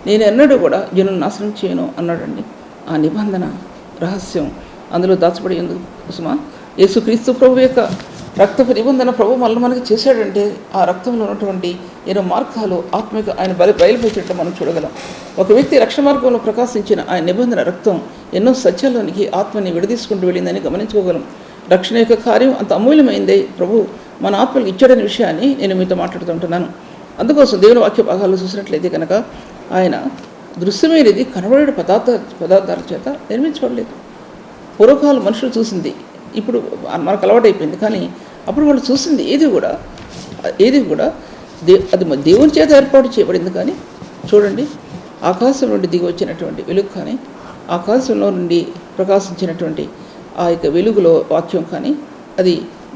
నేను ఎన్నడూ కూడా జనులను నాశనం చేయను అన్నాడండి. ఆ నిబంధన రహస్యం అందులో దాచబడి ఎందుకు కుసుమా? యేసుక్రీస్తు ప్రభు యొక్క రక్తపు నిబంధన ప్రభు మనకి చేశాడంటే ఆ రక్తంలో ఉన్నటువంటి ఎన్నో మార్గాలు ఆత్మిక ఆయన బయలుపరిచినట్టు మనం చూడగలం. ఒక వ్యక్తి రక్షణ మార్గంలో ప్రకాశించిన ఆయన నిబంధన రక్తం ఎన్నో సత్యాల్లోనికి ఆత్మని విడదీసుకుంటూ వెళ్ళిందని గమనించుకోగలం. రక్షణ యొక్క కార్యం అంత అమూల్యమైందే ప్రభు మన ఆత్మలకు ఇచ్చాడనే విషయాన్ని నేను మీతో మాట్లాడుతుంటున్నాను. అందుకోసం దేవుని వాక్య భాగాలు చూసినట్లయితే కనుక ఆయన దృశ్యమైనది కనబడే పదార్థాల చేత నిర్మించబడలేదు. పూర్వకాలం మనుషులు చూసింది ఇప్పుడు మనకు అలవాటైపోయింది. కానీ అప్పుడు వాళ్ళు చూసింది ఏది కూడా అది దేవుని చేత ఏర్పాటు చేయబడింది. కానీ చూడండి, ఆకాశం నుండి దిగి వచ్చినటువంటి వెలుగు కానీ, ఆకాశంలో నుండి ప్రకాశించినటువంటి ఆ యొక్క వెలుగులో వాక్యం కానీ అది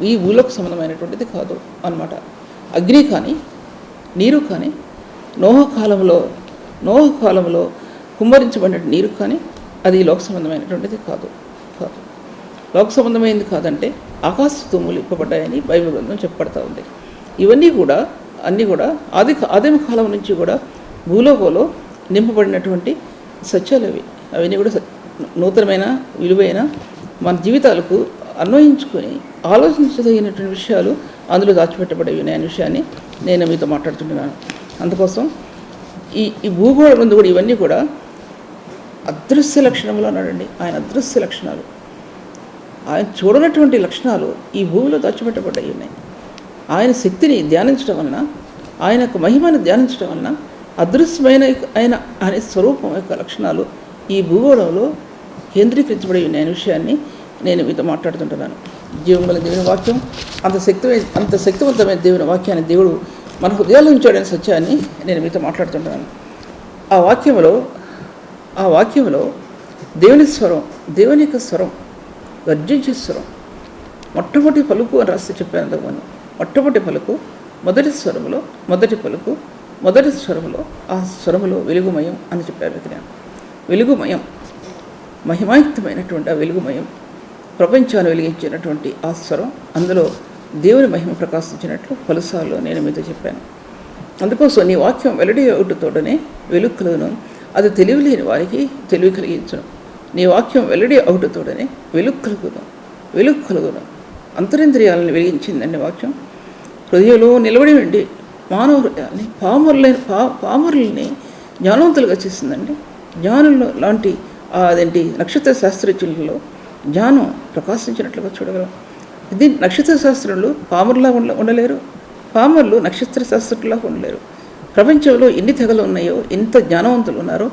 ఈ భూలోక సంబంధమైనటువంటిది కాదు అన్నమాట. అగ్ని కానీ నీరు కానీ నోహ కాలంలో కుమ్మరించబడిన నీరు కానీ అది లోక సంబంధమైనటువంటిది కాదు. లోక సంబంధమైనది కాదంటే ఆకాశ తూములు ఇప్పబడ్డాయని బైబిల్ గ్రంథం చెప్పబడతా ఉంది. ఇవన్నీ కూడా ఆదిమ కాలం నుంచి కూడా భూలోకంలో నింపబడినటువంటి సత్యాలు అవన్నీ కూడా నూతనమైన విలువైన మన జీవితాలకు అన్వయించుకొని ఆలోచించదగినటువంటి విషయాలు అందులో దాచిపెట్టబడేవి అనే విషయాన్ని నేను మీతో మాట్లాడుతున్నాను. అందుకోసం ఈ భూగోళం ముందు కూడా ఇవన్నీ కూడా అదృశ్య లక్షణములు అన్నాడండి. ఆయన అదృశ్య లక్షణాలు, ఆయన చూడనటువంటి లక్షణాలు ఈ భూమిలో దాచిపెట్టబడ్డాయి ఉన్నాయి. ఆయన శక్తిని ధ్యానించడం వలన, ఆయన యొక్క మహిమను ధ్యానించడం వలన అదృశ్యమైన ఆయన స్వరూపం యొక్క లక్షణాలు ఈ భూగోళంలో కేంద్రీకరించబడి ఉన్నాయి అనే విషయాన్ని నేను మీతో మాట్లాడుతుంటున్నాను. జీవముల దేవుని వాక్యం అంత శక్తివంతమైన దేవుని వాక్యాన్ని దేవుడు మన హృదయాల్లో ఉంచాడనే సత్యాన్ని నేను మీతో మాట్లాడుతుంటున్నాను. ఆ వాక్యంలో దేవుని స్వరం, దేవుని యొక్క స్వరం, గర్జించే స్వరం, మొట్టమొదటి పలుకు అని రాసి చెప్పాను. మొట్టమొదటి పలుకు, మొదటి స్వరంలో మొదటి పలుకు మొదటి స్వరములో ఆ స్వరములో వెలుగుమయం అని చెప్పారు విజ్ఞానం. వెలుగుమయం, మహిమాయుక్తమైనటువంటి ఆ వెలుగుమయం, ప్రపంచాన్ని వెలిగించినటువంటి ఆ స్వరం, అందులో దేవుని మహిమ ప్రకాశించినట్లు పలుసార్లు నేను మీతో చెప్పాను. అందుకోసం నీ వాక్యం వెల్లడి అవుటతోడనే వెలుగు కలుగును, అది తెలివి లేని వారికి తెలివి కలిగించును. నీ వాక్యం వెల్లడి అవుటతోడనే వెలుగు కలుగును. అంతరింద్రియాలను వెలిగించిందండి వాక్యం. హృదయంలో నిలబడి ఉండి మానవ హృదయాన్ని పామరుల్ని జ్ఞానవంతులుగా చేసిందండి. జ్ఞానంలో లాంటి అదేంటి నక్షత్ర శాస్త్రజ్ఞులలో జ్ఞానం ప్రకాశించినట్లుగా చూడగలం. ఇది నక్షత్ర శాస్త్రులు పామరులా ఉండలేరు, పామరులు నక్షత్ర శాస్త్రులాగా ఉండలేరు. ప్రపంచంలో ఎన్ని తెగలు ఉన్నాయో, ఎంత జ్ఞానవంతులు ఉన్నారో,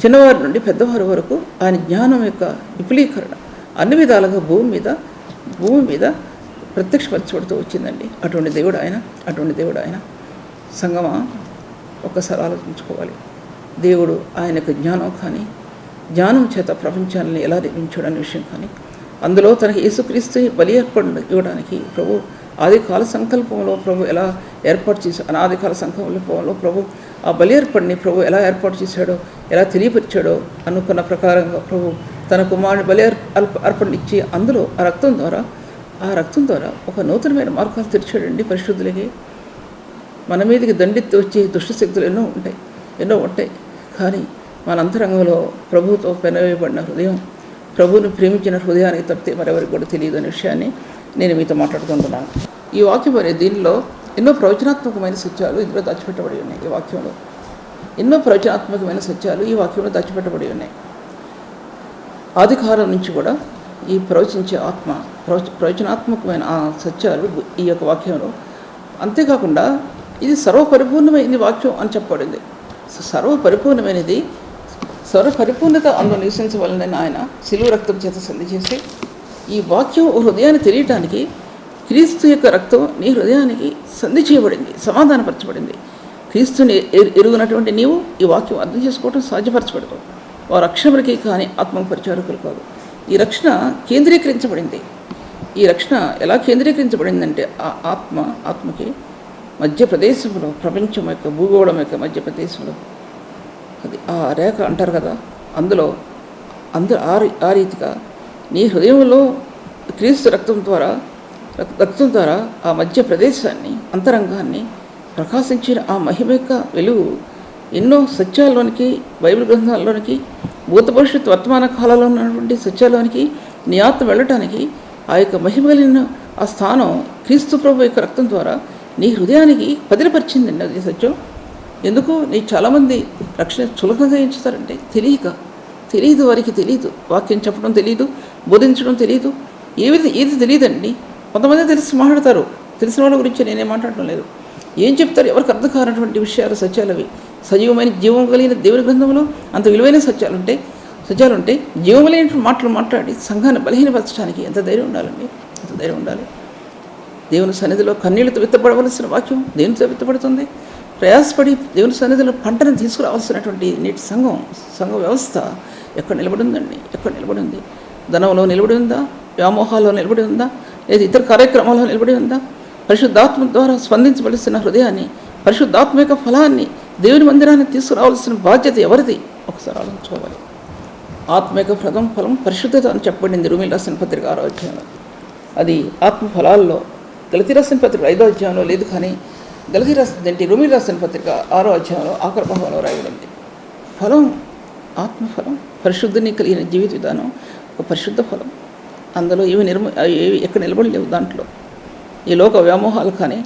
చిన్నవారి నుండి పెద్దవారి వరకు ఆయన జ్ఞానం యొక్క విపులీకరణ అన్ని విధాలుగా భూమి మీద ప్రత్యక్షపరచబడుతూ వచ్చిందండి. అటువంటి దేవుడు ఆయన. సంగమా, ఒక్కసారి ఆలోచించుకోవాలి. దేవుడు ఆయన యొక్క జ్ఞానం చేత ప్రపంచాన్ని ఎలా నిర్మించాడు అనే విషయం కానీ, అందులో తనకి యేసుక్రీస్తు బలి అర్పణ ఇవ్వడానికి ప్రభు ఆది కాల సంకల్పంలో ప్రభు ఎలా ఏర్పాటు చేశాడు, అనాది కాల సంకల్పంలో ప్రభు ఆ బలి అర్పణని ప్రభు ఎలా ఏర్పాటు చేశాడో, ఎలా తెలియపరిచాడో అనుకున్న ప్రకారంగా ప్రభు తన కుమారుని బలి అర్పణ ఇచ్చి అందులో ఆ రక్తం ద్వారా ఒక నూతనమైన మార్గాలు తెరిచాడండి పరిశుద్ధులకి. మన మీదకి దండెత్తి వచ్చే దుష్టశక్తులు ఎన్నో ఉంటాయి. కానీ మన అంతరంగంలో ప్రభువుతో పెనవేయబడిన హృదయం, ప్రభువుని ప్రేమించిన హృదయానికి తప్పితే మరెవరికి కూడా తెలియదు అనే విషయాన్ని నేను మీతో మాట్లాడుకుంటున్నాను. ఈ వాక్యం అనే దీనిలో ఎన్నో ప్రవచనాత్మకమైన సత్యాలు ఇందులో దాచిపెట్టబడి ఉన్నాయి. ఈ వాక్యంలో ఎన్నో ప్రవచనాత్మకమైన సత్యాలు ఈ వాక్యంలో దాచిపెట్టబడి ఉన్నాయి. ఆదికాలం నుంచి కూడా ఈ ప్రవచించే ప్రవచనాత్మకమైన ఆ సత్యాలు ఈ యొక్క వాక్యంలో. అంతేకాకుండా ఇది సర్వపరిపూర్ణమైనది వాక్యం అని చెప్పబడింది. సర్వపరిపూర్ణత అందులో నివసించవలనని ఆయన శిలువ రక్తం చేత సంధి చేసి, ఈ వాక్యం హృదయాన్ని తెలియటానికి క్రీస్తు యొక్క రక్తం నీ హృదయానికి సంధి చేయబడింది, సమాధానపరచబడింది. క్రీస్తుని ఎరుగునటువంటి నీవు ఈ వాక్యం అర్థం చేసుకోవడం సాధ్యపరచబడదు. వారు అక్షరములకి కానీ ఆత్మకు పరిచారకులు కాదు. ఈ రక్షణ కేంద్రీకరించబడింది. ఈ రక్షణ ఎలా కేంద్రీకరించబడిందంటే ఆ ఆత్మకి మధ్య ప్రదేశంలో, ప్రపంచం యొక్క భూగోళం యొక్క మధ్య ప్రదేశంలో, అది ఆ రేఖ అంటారు కదా, అందులో ఆ రీతిగా నీ హృదయంలో క్రీస్తు రక్తం ద్వారా ఆ మధ్య ప్రదేశాన్ని, అంతరంగాన్ని ప్రకాశించిన ఆ మహిమ యొక్క వెలుగు ఎన్నో సత్యాల్లోనికి, బైబిల్ గ్రంథాల్లోనికి, భూత భవిష్యత్తు వర్తమాన కాలంలో ఉన్నటువంటి సత్యాల్లోనికి నీ ఆత్మ వెళ్ళటానికి ఆ యొక్క మహిమ కలిగిన ఆ స్థానం క్రీస్తు ప్రభు యొక్క రక్తం ద్వారా నీ హృదయానికి పదిలపరిచిందండి. అది సత్యం. ఎందుకు చాలామంది రక్షణ సులభంగా ఎంచుతారంటే తెలియదు, వారికి తెలియదు, వాక్యం చెప్పడం తెలియదు, బోధించడం తెలియదు, ఏది తెలియదండి. కొంతమంది తెలిసి మాట్లాడతారు, తెలిసిన వాళ్ళ గురించి నేనేం మాట్లాడటం లేదు. ఏం చెప్తారు, ఎవరికి అర్థం కానటువంటి విషయాలు, సత్యాలు అవి. సజీవమైన జీవం కలిగిన దేవుని గ్రంథంలో అంత విలువైన సత్యాలు ఉంటాయి. జీవం కలిగిన మాటలు మాట్లాడి సంఘాన్ని బలహీనపరచడానికి ఎంత ధైర్యం ఉండాలి. దేవుని సన్నిధిలో కన్నీళ్లతో విత్తపడవలసిన వాక్యం దేనితో విత్తపడుతుంది? ప్రయాసపడి దేవుని సన్నిధిలో పంటను తీసుకురావాల్సినటువంటి నేటి సంఘ వ్యవస్థ ఎక్కడ నిలబడి ఉంది? ధనంలో నిలబడి ఉందా? వ్యామోహాల్లో నిలబడి ఉందా? లేదా ఇతర కార్యక్రమాల్లో నిలబడి ఉందా? పరిశుద్ధాత్మ ద్వారా స్పందించవలసిన హృదయాన్ని, పరిశుద్ధాత్మ యొక్క ఫలాన్ని, దేవుని మందిరాన్ని తీసుకురావాల్సిన బాధ్యత ఎవరిది? ఒకసారి ఆలోచించుకోవాలి. ఆత్మ యొక్క ఫలం పరిశుద్ధత అని చెప్పబడింది రోమీయులకు రాసిన పత్రిక 6వ అధ్యాయంలో. అది ఆత్మ ఫలాల్లో గలతీ రాసిన పత్రిక 5వ అధ్యాయంలో లేదు, కానీ రోమీయులకు రాసిన పత్రిక 6వ అధ్యాయంలో ఆఖరి భాగంలో రాయబడింది. ఫలం, ఆత్మఫలం, పరిశుద్ధిని కలిగిన జీవిత విధానం ఒక పరిశుద్ధ ఫలం. అందులో ఏవి ఎక్కడ నిలబడి లేవు. దాంట్లో ఈ లోక వ్యామోహాలు కానీ,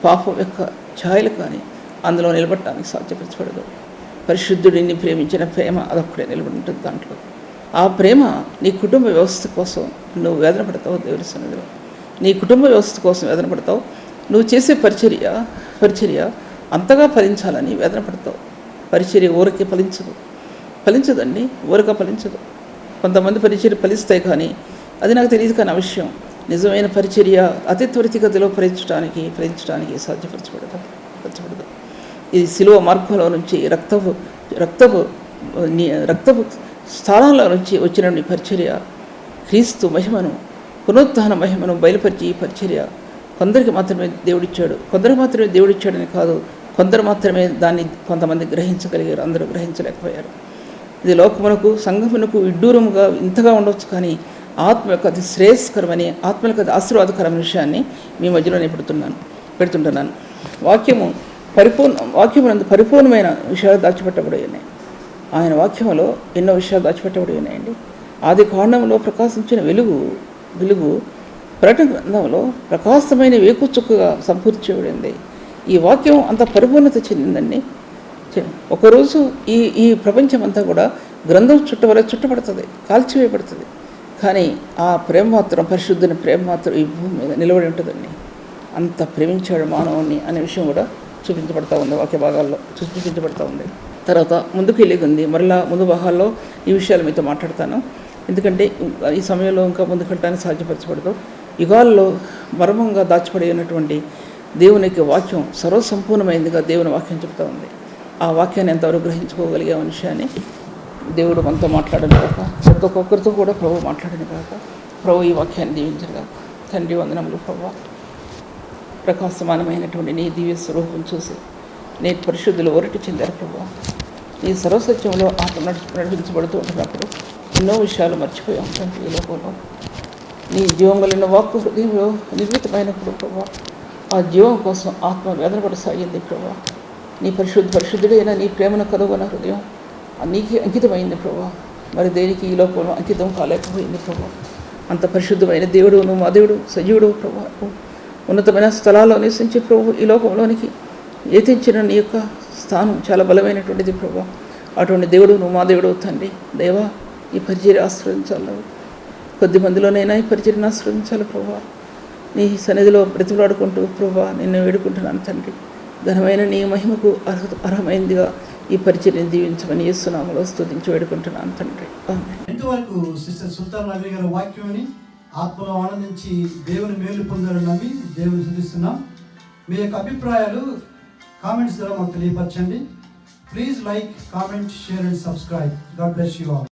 పాపం యొక్క ఛాయలు కానీ అందులో నిలబడటానికి సాధ్యపరచబడదు. పరిశుద్ధుడిని ప్రేమించిన ప్రేమ అదొక్కడే నిలబడి ఉంటుంది. దాంట్లో ఆ ప్రేమ నీ కుటుంబ వ్యవస్థ కోసం నువ్వు వేదన పడతావు. దేవుని సన్నిధిలో నీ కుటుంబ వ్యవస్థ కోసం వేదన పడతావు. నువ్వు చేసే పరిచర్య అంతగా ఫలించాలని వేదన పడతావు. పరిచర్య ఊరికే ఫలించదండి, ఊరిక ఫలించదు. కొంతమంది పరిచర్య ఫలిస్తాయి, కానీ అది నాకు తెలియదు. కానీ ఆ విషయం నిజమైన పరిచర్య అతి త్వరితగతిలో ఫలించడానికి సాధ్యపరచబడదు. ఇది శిలువ మార్గంలో నుంచి రక్తపు స్థానాల నుంచి వచ్చిన పరిచర్య, క్రీస్తు మహిమను, పునరుత్థాన మహిమను బయలుపరిచి ఈ పరిచర్య కొందరికి మాత్రమే దేవుడిచ్చాడని కాదు, కొందరు మాత్రమే దాన్ని కొంతమంది గ్రహించగలిగారు, అందరూ గ్రహించలేకపోయారు. ఇది లోకమునకు సంఘమునకు విడ్డూరముగా ఇంతగా ఉండవచ్చు, కానీ ఆత్మలకు అది శ్రేయస్కరమని, ఆత్మలకు అది ఆశీర్వాదకరమైన విషయాన్ని మీ మధ్యలో నేను పెడుతుంటున్నాను. వాక్యమునందు పరిపూర్ణమైన విషయాలు దాచిపెట్టబడి ఉన్నాయి. ఆయన వాక్యములో ఎన్నో విషయాలు దాచిపెట్టబడి ఉన్నాయండి. ఆది కాండంలో ప్రకాశించిన వెలుగు ప్రకటన గ్రంథంలో ప్రకాశమైన వేకుచుక్కగా సంపూర్తించబడింది. ఈ వాక్యం అంత పరిపూర్ణత చెందిందండి. ఒకరోజు ఈ ప్రపంచం అంతా కూడా గ్రంథం చుట్టబడుతుంది, కాల్చివేయబడుతుంది. కానీ ఆ ప్రేమ మాత్రం, పరిశుద్ధుని ప్రేమ మాత్రం ఈ భూమి మీద నిలబడి ఉంటుందండి. అంత ప్రేమించాడు మానవుని అనే విషయం కూడా చూపించబడతా ఉంది, వాక్య భాగాల్లో చూపించబడతా ఉంది. తర్వాత ముందుకు వెళ్ళేది మరలా ముందు భాగాల్లో ఈ విషయాలు మీతో మాట్లాడతాను. ఎందుకంటే ఈ సమయంలో ఇంకా ముందుకు వెళ్ళడానికి సాధ్యపరచబడదు. యుగాల్లో మర్మంగా దాచిపడి ఉన్నటువంటి దేవునికి వాక్యం సర్వసంపూర్ణమైనదిగా దేవుని వాక్యం చెప్తా ఉంది. ఆ వాక్యాన్ని ఎంతవరకు గ్రహించుకోగలిగే విషయాన్ని దేవుడు మనతో మాట్లాడను కాక, ప్రతి ఒక్కొక్కరితో కూడా ప్రభు మాట్లాడను కాక, ప్రభు ఈ వాక్యాన్ని దీవించను కాక. తండ్రి వందనములు ప్రభు, ప్రకాశమానమైనటువంటి నీ దివ్య స్వరూపం చూసి నేను పరిశుద్ధులు ఒరటి చెందారు ప్రభు. నీ సర్వసత్యంలో ఆత్మ నడిపించబడుతూ ఉంటున్నప్పుడు ఎన్నో విషయాలు మర్చిపోయి ఉంటాను. ఈ లోకంలో నీ జీవం కలిగిన వాక్కు హృదయంలో నిర్మితమైనప్పుడు ప్రభు, ఆ జీవం కోసం ఆత్మ వేదన పడసాగింది ప్రభు. నీ పరిశుద్ధుడైన నీ ప్రేమను కనుగొన్న హృదయం నీకే అంకితమైంది ప్రభు. మరి దేనికి ఈ లోకంలో అంకితం కాలేకపోయింది ప్రభు. అంత పరిశుద్ధమైన దేవుడు, నువ్వు మా దేవుడు, సజీవుడు ప్రభు. ఉన్నతమైన స్థలాల్లో నివసించే ప్రభు, ఈ లోకంలోనికి ఏతించిన నీ యొక్క స్థానం చాలా బలమైనటువంటిది ప్రభు. అటువంటి దేవుడు, నువ్వు మా దేవుడు తండ్రి. దేవా, ఈ పరిచర్య ఆశ్రయించాలి, కొద్ది మందిలోనైనా ఈ పరిచర్యను ఆశ్రయించాలి ప్రభు. నీ సన్నిధిలో బ్రతిమలాడుకుంటూ ప్రభు నిన్ను వేడుకుంటున్నాను తండ్రి. ఘనమైన నీ మహిమకు అర్హమైందిగా ఈ పరిచర్యను దీవించమని యేసునామములో స్తుతించి వేడుకుంటున్నాను తండ్రి. ఆమేన్. ఇంతవరకు సిస్టర్ సుల్తాన్ నగరి గారి వాక్యాన్ని ఆత్మలో ఆనందించి దేవుని మేలు పొందాలని నమ్మి దేవుని స్తుతిస్తున్నాం. మీ యొక్క అభిప్రాయాలు కామెంట్స్ ద్వారా మాకు తెలియపరచండి. Please like, comment, share and subscribe. God bless you all.